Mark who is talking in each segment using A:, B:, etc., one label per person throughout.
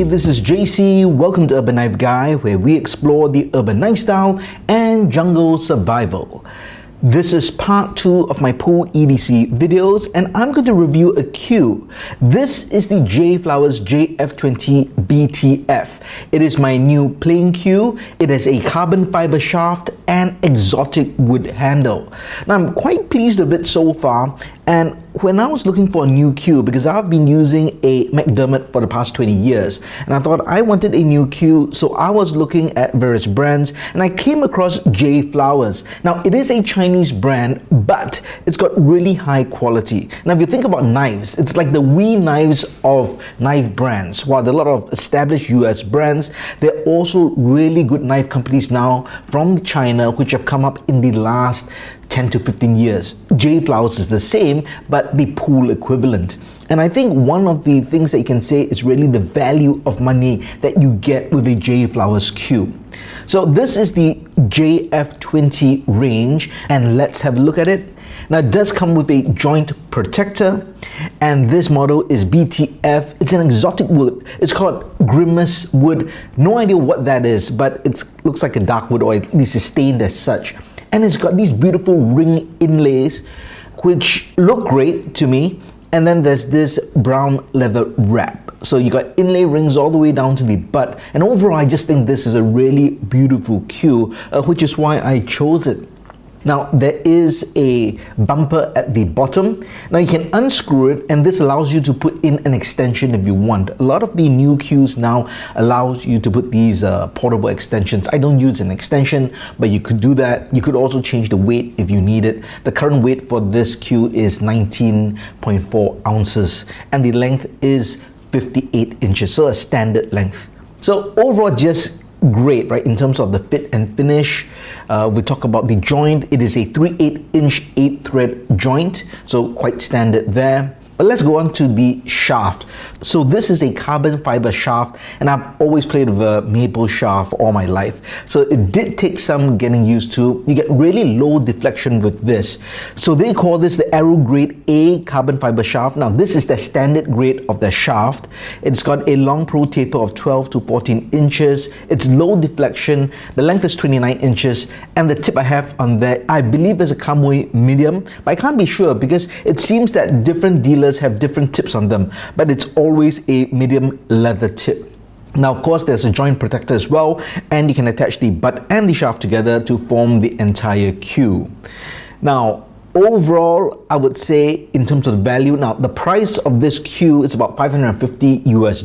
A: this is JC. Welcome to Urban Knife Guy, where we explore the urban lifestyle and jungle survival. This is part 2 of my pool EDC videos, and I'm going to review a cue. This is the JFlowers JF-20 BTF. It is my new playing cue. It has a carbon fiber shaft and exotic wood handle. Now I'm quite pleased with it so far, and when I was looking for a new cue, because I've been using a McDermott for the past 20 years, and I thought I wanted a new cue, so I was looking at various brands, and I came across JFlowers. Now it is a Chinese brand, but it's got really high quality. Now if you think about knives, it's like the wee knives of knife brands. While there are a lot of established US brands, there are also really good knife companies now from China which have come up in the last 10 to 15 years. JFlowers is the same, but the pool equivalent. And I think one of the things that you can say is really the value of money that you get with a JFlowers cue. So this is the JF20 range, and let's have a look at it. Now it does come with a joint protector, and this model is BTF. It's an exotic wood. It's called Grimace wood. No idea what that is, but it looks like a dark wood, or at least it's stained as such. And it's got these beautiful ring inlays which look great to me, and then there's this brown leather wrap. So you got inlay rings all the way down to the butt, and overall I just think this is a really beautiful cue, which is why I chose it. Now there is a bumper at the bottom. Now you can unscrew it, and this allows you to put in an extension if you want. A lot of the new cues now allows you to put these portable extensions. I don't use an extension, but you could do that. You could also change the weight if you need it. The current weight for this cue is 19.4 ounces, and the length is 58 inches, so a standard length. So overall, just great, right? In terms of the fit and finish, we talk about the joint. It is a 3/8 inch 8-thread joint, so quite standard there. But let's go on to the shaft. So this is a carbon fiber shaft, and I've always played with a maple shaft all my life. So it did take some getting used to. You get really low deflection with this. So they call this the Aero-grade A carbon fiber shaft. Now this is the standard grade of the shaft. It's got a long pro taper of 12 to 14 inches. It's low deflection. The length is 29 inches, and the tip I have on there, I believe is a Kamui medium, but I can't be sure because it seems that different dealers have different tips on them, but it's always a medium leather tip. Now of course there's a joint protector as well, and you can attach the butt and the shaft together to form the entire cue. Now overall, I would say in terms of the value, now the price of this cue is about $550 US,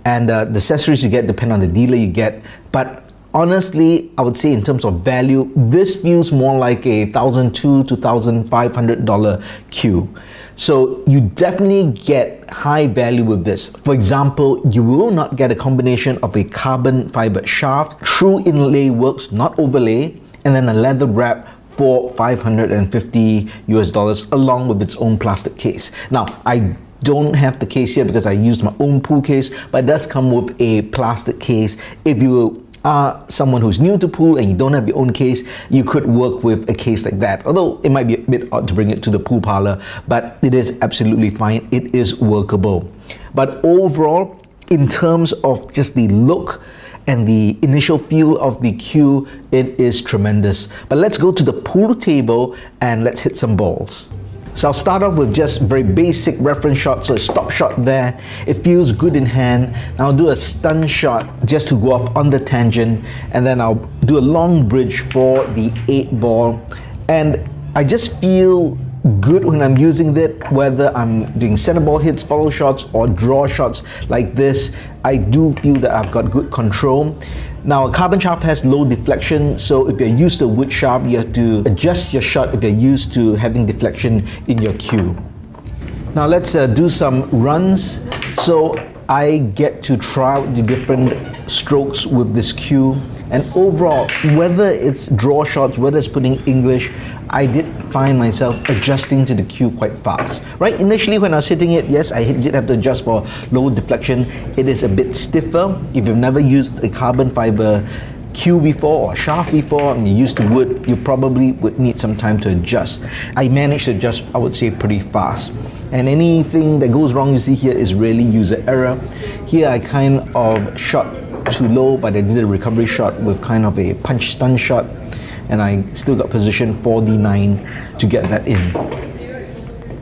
A: and the accessories you get depend on the dealer you get, but honestly, I would say in terms of value, this feels more like a $1,200 to $1,500 cue. So you definitely get high value with this. For example, you will not get a combination of a carbon fiber shaft, true inlay works, not overlay, and then a leather wrap for $550 US along with its own plastic case. Now, I don't have the case here because I used my own pool case, but it does come with a plastic case. If you are someone who's new to pool and you don't have your own case, you could work with a case like that, although it might be a bit odd to bring it to the pool parlor, but it is absolutely fine. It is workable. But overall, in terms of just the look and the initial feel of the cue, it is tremendous. But let's go to the pool table and let's hit some balls. So I'll start off with just very basic reference shot, so a stop shot there. It feels good in hand. Now I'll do a stun shot just to go off on the tangent, and then I'll do a long bridge for the 8 ball. And I just feel good when I'm using it, whether I'm doing center ball hits, follow shots, or draw shots like this. I do feel that I've got good control. Now a carbon shaft has low deflection, so if you're used to a wood shaft, you have to adjust your shot if you're used to having deflection in your cue. Now let's do some runs. So I get to try out the different strokes with this cue, and overall, whether it's draw shots, whether it's putting English, I did find myself adjusting to the cue quite fast. Right, initially when I was hitting it, yes, I did have to adjust for low deflection. It is a bit stiffer. If you've never used a carbon fiber queue before or shaft before and you're used to wood, you probably would need some time to adjust. I managed to adjust, I would say, pretty fast. And anything that goes wrong you see here is really user error. Here I kind of shot too low, but I did a recovery shot with kind of a punch stun shot, and I still got position for the 9 to get that in.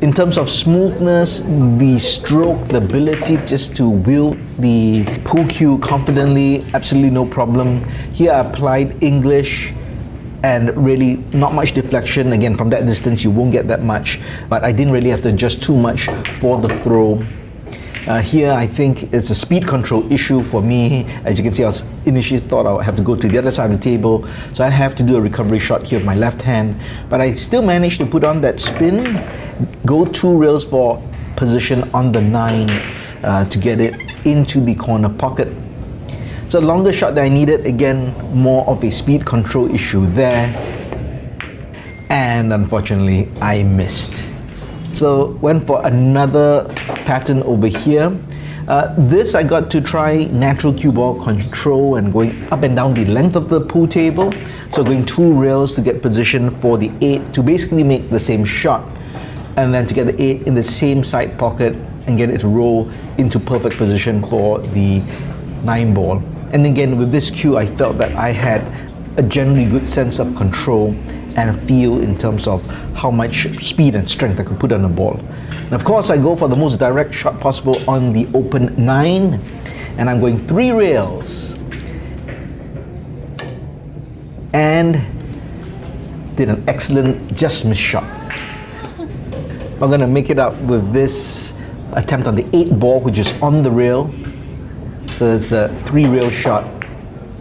A: In terms of smoothness, the stroke, the ability just to wield the pool cue confidently, absolutely no problem. Here I applied English and really not much deflection. Again, from that distance you won't get that much, but I didn't really have to adjust too much for the throw. Here I think it's a speed control issue for me. As you can see, I was initially thought I would have to go to the other side of the table, so I have to do a recovery shot here with my left hand, but I still managed to put on that spin, go 2 rails for position on the 9 to get it into the corner pocket. So longer shot that I needed, again more of a speed control issue there, and unfortunately I missed. So went for another pattern over here. This I got to try natural cue ball control and going up and down the length of the pool table. So going 2 rails to get position for the 8 to basically make the same shot, and then to get the 8 in the same side pocket and get it to roll into perfect position for the 9 ball. And again, with this cue, I felt that I had a generally good sense of control and feel in terms of how much speed and strength I could put on the ball. And of course, I go for the most direct shot possible on the open 9, and I'm going 3 rails and did an excellent just miss shot. I'm gonna make it up with this attempt on the 8 ball, which is on the rail. So it's a 3 rail shot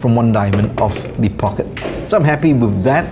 A: from 1 diamond off the pocket. So I'm happy with that.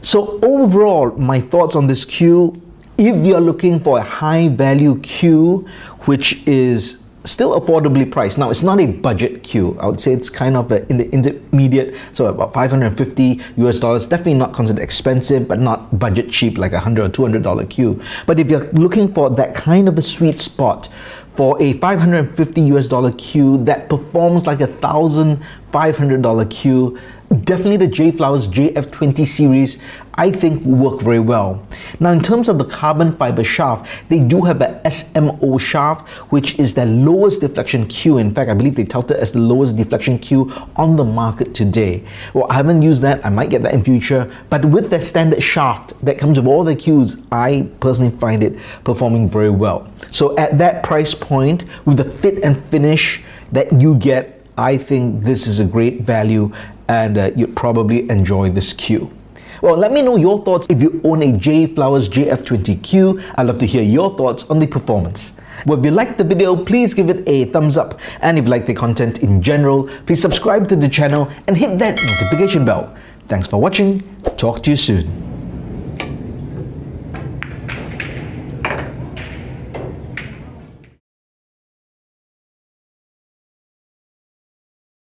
A: So overall, my thoughts on this cue: if you're looking for a high value cue which is still affordably priced, now it's not a budget cue, I would say it's kind of in the intermediate, so about $550 US, definitely not considered expensive, but not budget cheap like $100 or $200 cue. But if you're looking for that kind of a sweet spot for a $550 US cue that performs like a $1,500 cue, definitely the JFlowers JF20 series I think will work very well. Now in terms of the carbon fiber shaft, they do have a SMO shaft, which is the lowest deflection cue. In fact, I believe they tout it as the lowest deflection cue on the market today. Well, I haven't used that, I might get that in future, but with the standard shaft that comes with all the cues, I personally find it performing very well. So at that price point, with the fit and finish that you get, I think this is a great value, and you'd probably enjoy this cue. Well, let me know your thoughts if you own a JFlowers JF20 cue. I'd love to hear your thoughts on the performance. Well, if you liked the video, please give it a thumbs up, and if you like the content in general, please subscribe to the channel and hit that notification bell. Thanks for watching. Talk to you soon.